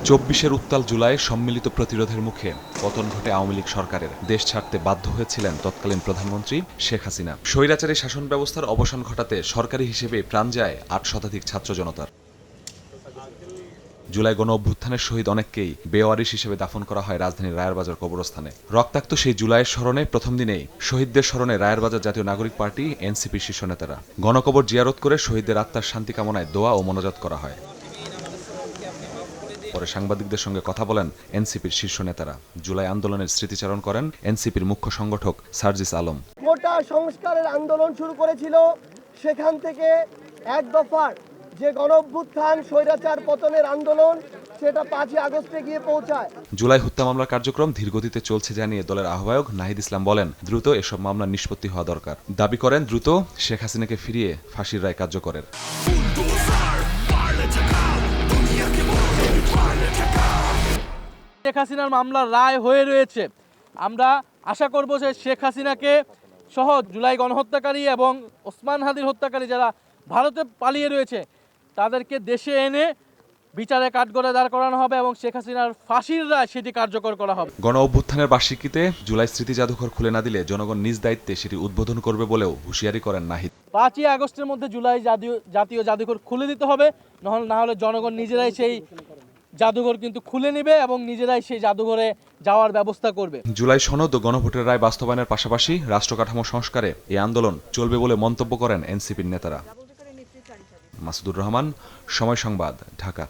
২৪-এর উত্তাল জুলাই সম্মিলিত প্রতিরোধের মুখে পতন ঘটে আওয়ামী লীগ সরকারের। দেশ ছাড়তে বাধ্য হয়েছিলেন তৎকালীন প্রধানমন্ত্রী শেখ হাসিনা। স্বৈরাচারী শাসন ব্যবস্থার অবসান ঘটাতে সরকারি হিসেবে প্রাণ যায় ৮ শতাধিক ছাত্র জনতার। জুলাই গণ অভ্যুত্থানের শহীদ অনেককেই বেওয়ারিশ হিসেবে দাফন করা হয় রাজধানীর রায়েরবাজার কবরস্থানে। রক্তাক্ত সেই জুলাইয়ের স্মরণে প্রথম দিনেই শহীদদের স্মরণে রায়েরবাজার জাতীয় নাগরিক পার্টি এনসিপির শীর্ষ নেতারা গণকবর জিয়ারত করে শহীদদের আত্মার শান্তি কামনায় দোয়া ও মোনাজাত করা হয়। পরে সাংবাদিকদের সঙ্গে কথা বলেন এনসিপির শীর্ষ নেতারা। জুলাই আন্দোলনের স্মৃতিচারণ করেন এনসিপির মুখ্য সংগঠক সার্জিস আলম। কোটা সংস্কারের আন্দোলন শুরু করেছিল, সেখান থেকে এক দফার যে গণঅভ্যুত্থান স্বৈরাচার পতনের আন্দোলন, সেটা 5ই আগস্টে গিয়ে পৌঁছায়। জুলাই হত্যা মামলার কার্যক্রম ধীরগতিতে চলছে জানিয়ে দলের আহ্বায়ক নাহিদ ইসলাম বলেন, দ্রুত এসব মামলার নিষ্পত্তি হওয়া দরকার। দাবি করেন দ্রুত শেখ হাসিনাকে ফিরিয়ে ফাঁসির রায় কার্যকরের। শেখ হাসিনার মামলার রায় হয়ে রয়েছে। আমরা আশা করব যে শেখ হাসিনাকে সহ জুলাই গণহত্যাকারী এবং ওসমান হাদির হত্যাকারী যারা ভারতে পালিয়ে রয়েছে তাদেরকে দেশে এনে বিচারে কাঠগড়ায় দাঁড় করানো হবে এবং শেখ হাসিনার ফাঁসির রায় সেটি কার্যকর করা হবে। গণ অভ্যুত্থানের বার্ষিকীতে জুলাই স্মৃতি জাদুঘর খুলে না দিলে জনগণ নিজ দায়িত্বে সেটি উদ্বোধন করবে বলেও হুঁশিয়ারি করেন নাহিদ। 5ই আগস্টের মধ্যে জুলাই জাতীয় জাদুঘর খুলে দিতে হবে, না হলে জনগণ নিজেরাই সেই জাদুঘর কিন্তু খুলে নেবে এবং নিজেরাই সেই জাদুঘরে যাওয়ার ব্যবস্থা করবে। জুলাই সনদ ও গণভোটের রায় বাস্তবায়নের পাশাপাশি রাষ্ট্র কাঠামো সংস্কারে এই আন্দোলন চলবে বলে মন্তব্য করেন এনসিপির নেতারা। মাসুদুর রহমান, সময় সংবাদ, ঢাকা।